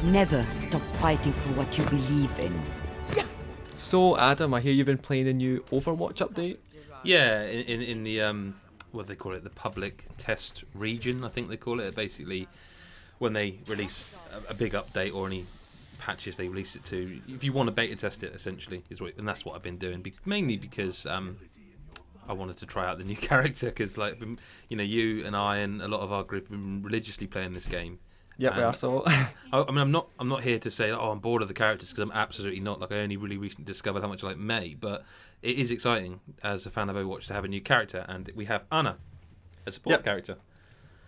Never stop fighting for what you believe in. So, Adam, I hear you've been playing the new Overwatch update. Yeah, in the what do they call it, the public test region, I think they call it. Basically, when they release a big update or any patches they release it to, if you want to beta test it, essentially, and that's what I've been doing. Mainly because I wanted to try out the new character, because you and I and a lot of our group have been religiously playing this game. Yeah, we are. So, I mean, I'm not here to say, oh, I'm bored of the characters, because I'm absolutely not. Like, I only really recently discovered how much I like Mei, but it is exciting as a fan of Overwatch to have a new character, and we have Ana, a support character.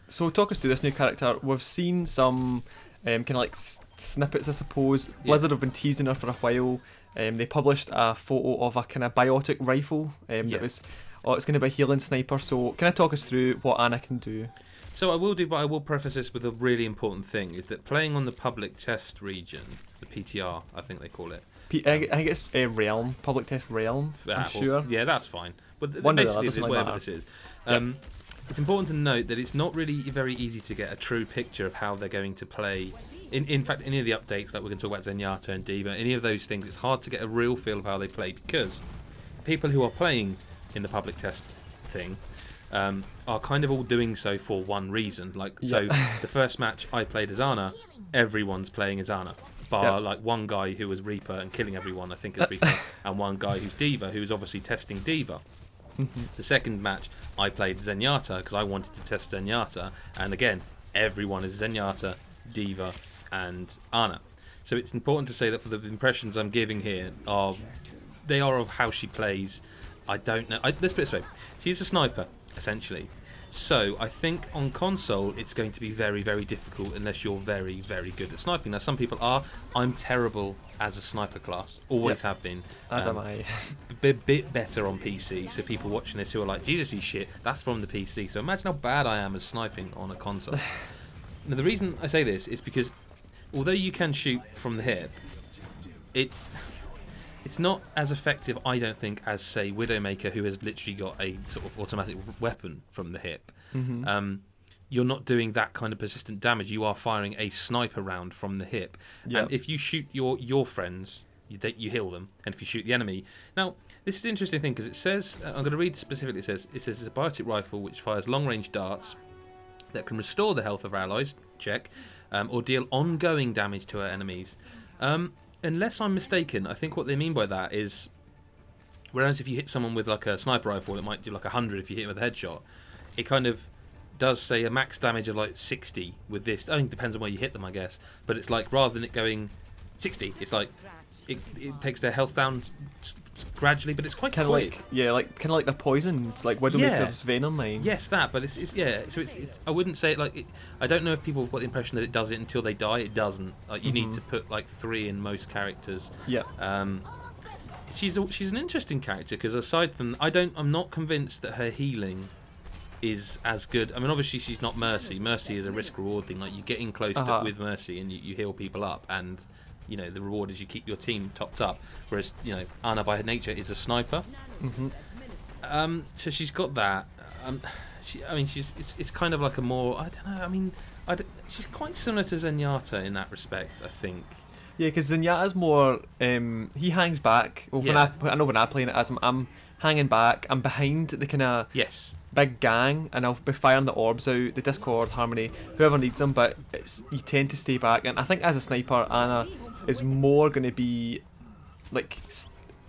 So, talk us through this new character. We've seen some kind of like snippets, I suppose. Blizzard have been teasing her for a while. They published a photo of a kind of biotic rifle that was, it's going to be a healing sniper. So, can I talk us through what Ana can do? So I will do, but I will preface this with a really important thing, is that playing on the public test region, the PTR, I think they call it. I think it's Realm, public test Realm, I'm sure. Yeah, that's fine. But basically, it's whatever this is. It's important to note that it's not really very easy to get a true picture of how they're going to play. In fact, any of the updates, like we're going to talk about Zenyatta and D.Va, any of those things, it's hard to get a real feel of how they play, because people who are playing in the public test thing are kind of all doing so for one reason. So the first match I played as Ana, everyone's playing as Ana, bar like one guy who was Reaper and killing everyone, I think is Reaper, and one guy who's D.Va, who's obviously testing D.Va. The second match I played Zenyatta because I wanted to test Zenyatta, and again everyone is Zenyatta, D.Va and Ana. So it's important to say that for the impressions I'm giving here they are of how she plays. I don't know. Let's put it this way. She's a sniper, essentially. So I think on console it's going to be very, very difficult unless you're very, very good at sniping. Now, some people are. I'm terrible as a sniper class. Always have been. As am I. A bit better on PC. So people watching this who are like, Jesus, he's shit. That's from the PC. So imagine how bad I am as sniping on a console. Now, the reason I say this is because although you can shoot from the hip, it's not as effective, I don't think, as, say, Widowmaker, who has literally got a sort of automatic weapon from the hip. You're not doing that kind of persistent damage. You are firing a sniper round from the hip. And if you shoot your friends, you heal them. And if you shoot the enemy... Now, this is an interesting thing, because it says... I'm going to read specifically. It says it's a biotic rifle which fires long-range darts that can restore the health of our allies, check, or deal ongoing damage to our enemies. Unless I'm mistaken, I think what they mean by that is, whereas if you hit someone with like a sniper rifle, it might do like 100 if you hit him with a headshot. It kind of does say a max damage of like 60 with this. I mean, it depends on where you hit them, I guess. But it's like, rather than it going 60, it's like it takes their health down gradually, but it's quite kind of like kind of like the poison, like Widowmaker's venom line. Yes, that. But it's So it's I wouldn't say it like it. I don't know if people have got the impression that it does it until they die. It doesn't. Like you need to put like 3 in most characters. Yeah. She's an interesting character because aside from I'm not convinced that her healing is as good. I mean, obviously she's not Mercy. Mercy is a risk reward thing. Like you get in close with Mercy and you heal people up, and the reward is you keep your team topped up. Whereas, Ana by her nature is a sniper. So she's got that. It's kind of like a more, I don't know, I mean, she's quite similar to Zenyatta in that respect, I think. Yeah, because Zenyatta's more, he hangs back. Well, I know when I play it as I'm hanging back, I'm behind the kind of big gang, and I'll be firing the orbs out, the Discord, Harmony, whoever needs them, but you tend to stay back. And I think as a sniper, Ana is more going to be like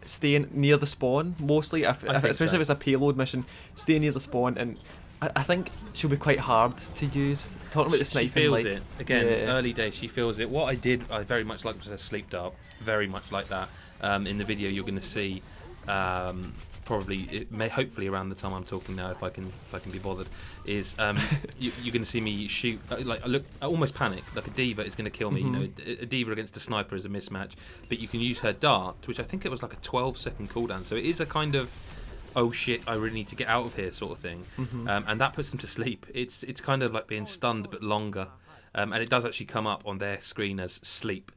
staying near the spawn mostly, especially if it's a payload mission, stay near the spawn. And I think she'll be quite hard to use. Talking about the sniping, she feels it again. Early days, she feels it. What I very much like was a sleep dart, very much like that. In the video, you're going to see. Hopefully around the time I'm talking now, if I can be bothered, is you're going to see me shoot. I almost panic. Like a D.Va is going to kill me. A D.Va against a sniper is a mismatch, but you can use her dart, which I think it was like a 12-second cooldown. So it is a kind of, oh shit, I really need to get out of here sort of thing, and that puts them to sleep. It's kind of like being stunned but longer, and it does actually come up on their screen as sleep.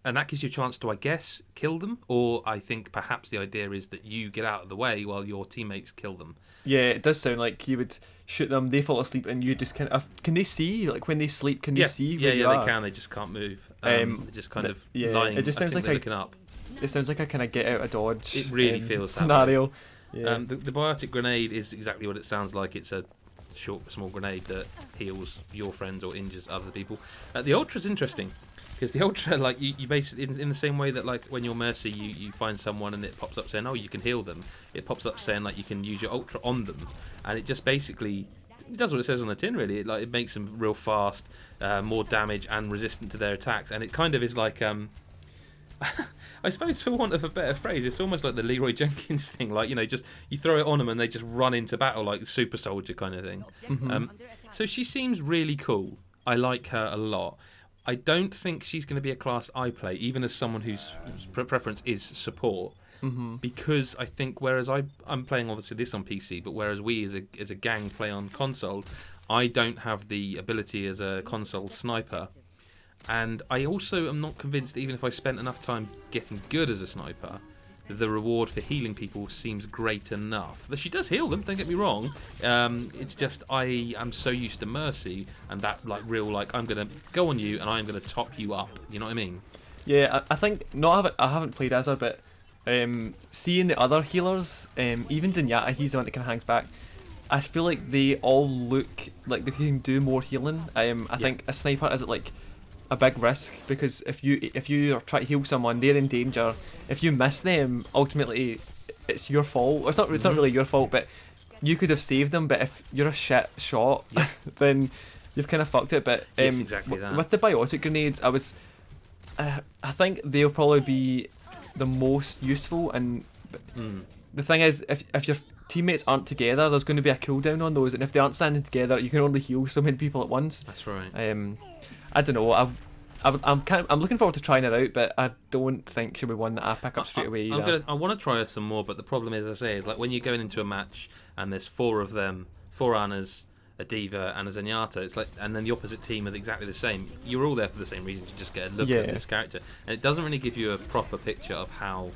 And that gives you a chance to, I guess, kill them. Or I think perhaps the idea is that you get out of the way while your teammates kill them. Yeah, it does sound like you would shoot them, they fall asleep, and you just kind of... Can they see? Like, when they sleep, can they see where you are? They can. They just can't move. They're just kind of lying. It just sounds like looking up. It sounds like a kind of get out of dodge. It really feels scenario. That way. Yeah. The biotic grenade is exactly what it sounds like. It's a short, small grenade that heals your friends or injures other people. The Ultra's interesting. Because the Ultra, like, you basically, in the same way that, like, when you're Mercy, you find someone and it pops up saying, oh, you can heal them. It pops up saying, like, you can use your Ultra on them. And it just basically, it does what it says on the tin, really. It makes them real fast, more damage, and resistant to their attacks. And it kind of is like, I suppose, for want of a better phrase, it's almost like the Leroy Jenkins thing. Like, just, you throw it on them and they just run into battle like Super Soldier kind of thing. Mm-hmm. So she seems really cool. I like her a lot. I don't think she's going to be a class I play, even as someone whose preference is support, because I think whereas I'm playing obviously this on PC, but whereas we as a gang play on console, I don't have the ability as a console sniper, and I also am not convinced that even if I spent enough time getting good as a sniper, the reward for healing people seems great enough. She does heal them, don't get me wrong. It's just I am so used to Mercy and that I'm going to go on you and I'm going to top you up. You know what I mean? Yeah, I think I haven't played as her, but seeing the other healers, even Zenyatta, he's the one that kind of hangs back. I feel like they all look like they can do more healing. I think a sniper is like a big risk, because if you try to heal someone, they're in danger. If you miss them, ultimately it's your fault. It's not really your fault, but you could have saved them. But if you're a shit shot, then you've kind of fucked it. But yes, exactly that. With the biotic grenades, I think they'll probably be the most useful. And the thing is, if your teammates aren't together, there's going to be a cooldown on those, and if they aren't standing together, you can only heal so many people at once. That's right. I don't know. I'm looking forward to trying it out, but I don't think she'll be one that I pick up straight away either. I want to try her some more, but the problem is, as I say, is like when you're going into a match and there's 4 of them, 4 Annas, a D.Va and a Zenyatta, it's like, and then the opposite team are exactly the same. You're all there for the same reason, to just get a look at this character, and it doesn't really give you a proper picture of how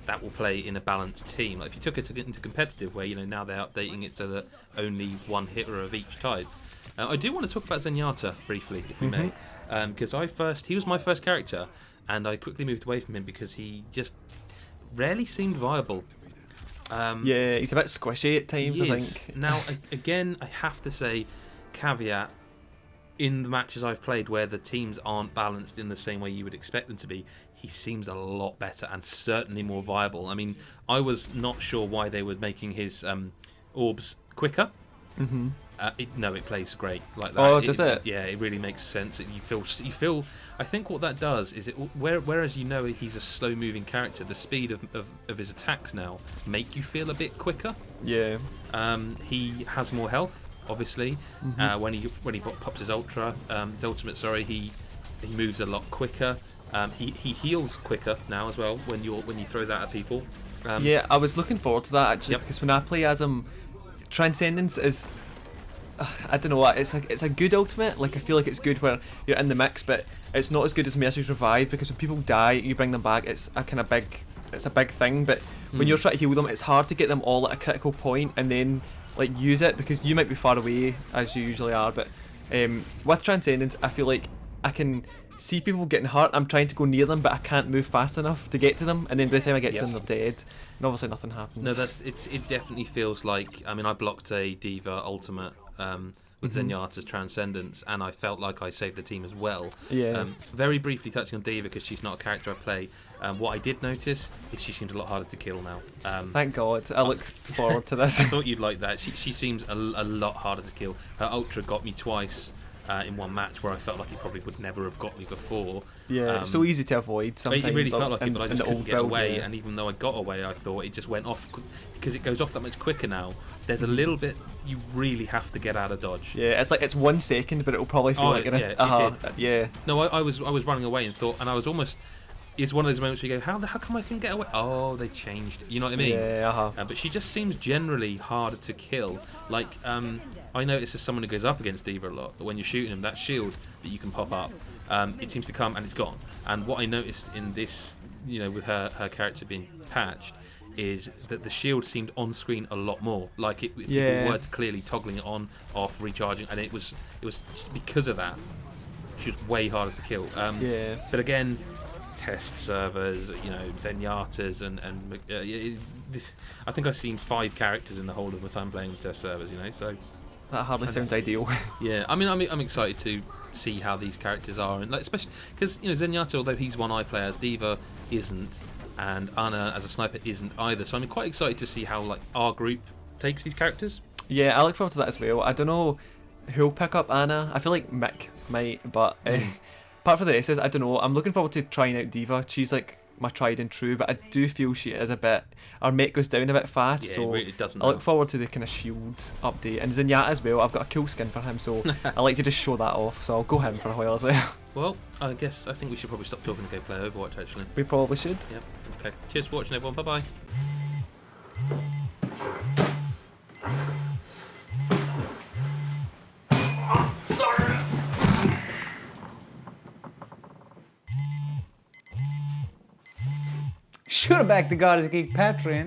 that will play in a balanced team. Like if you took it into competitive, where now they're updating it so that only one hitter of each type. I do want to talk about Zenyatta briefly, if we may, because he was my first character, and I quickly moved away from him because he just rarely seemed viable. Yeah, he's a bit squishy at times, I think. Now, again, I have to say, caveat, in the matches I've played where the teams aren't balanced in the same way you would expect them to be, he seems a lot better and certainly more viable. I mean, I was not sure why they were making his orbs quicker. Mm-hmm. It plays great like that. Oh, does it? Yeah, it really makes sense. You feel. I think what that does is whereas he's a slow-moving character, the speed of his attacks now make you feel a bit quicker. Yeah. He has more health, obviously. When he pops his his ultimate. He moves a lot quicker. He heals quicker now as well when you throw that at people. Yeah, I was looking forward to that actually, because when I play as him, Transcendence is, I don't know what, it's a good ultimate. Like I feel like it's good where you're in the mix, but it's not as good as Mercy's Revive, because when people die, you bring them back. It's a big thing. But when you're trying to heal them, it's hard to get them all at a critical point and then like use it, because you might be far away as you usually are. But with Transcendence, I feel like I can see people getting hurt. I'm trying to go near them, but I can't move fast enough to get to them, and then by the time I get to them, they're dead, and obviously nothing happens. No, it definitely feels like, I mean, I blocked a D.Va ultimate with Zenyatta's Transcendence, and I felt like I saved the team as well. Yeah. Very briefly touching on D.Va, because she's not a character I play, what I did notice is she seems a lot harder to kill now. Thank God. I look forward to this. I thought you'd like that. She seems a lot harder to kill. Her Ultra got me twice in one match, where I felt like he probably would never have got me before. Yeah, it's so easy to avoid sometimes. It really felt like it, but I just couldn't get away. Yeah. And even though I got away, I thought it just went off, because it goes off that much quicker now. There's a little bit you really have to get out of dodge. Yeah, it's like it's 1 second, but it'll probably feel like yeah. No, I was running away and thought, and I was almost. It's one of those moments where you go, how come I can get away? Oh, they changed. You know what I mean? Yeah. But she just seems generally harder to kill. Like, I notice as someone who goes up against D.Va a lot, that when you're shooting him, that shield that you can pop up, it seems to come and it's gone. And what I noticed in this, with her character being patched, is that the shield seemed on screen a lot more. Like people were clearly toggling it on, off, recharging, and it was because of that. She was way harder to kill. But again, test servers, Zenyatta's, and I think I've seen 5 characters in the whole of the time playing the test servers. So that hardly sounds ideal. Yeah, I mean, I'm excited to see how these characters are, and especially because Zenyatta, although he's one I play as, D.Va isn't, and Ana as a sniper isn't either. So I'm quite excited to see how our group takes these characters. Yeah, I look forward to that as well. I don't know who'll pick up Ana. I feel like Mick might, but apart from the rest, I don't know. I'm looking forward to trying out D.Va. She's like my tried and true, but I do feel she is a bit. Our mate goes down a bit fast, yeah, so it really doesn't. I look forward to the kind of shield update. And Zenyatta as well. I've got a cool skin for him, so I like to just show that off. So I'll go him for a while as well. Well, I think we should probably stop talking and go play Overwatch. Actually, we probably should. Yep. Okay. Cheers for watching, everyone. Bye bye. Should have backed the GodisaGeek Patreon.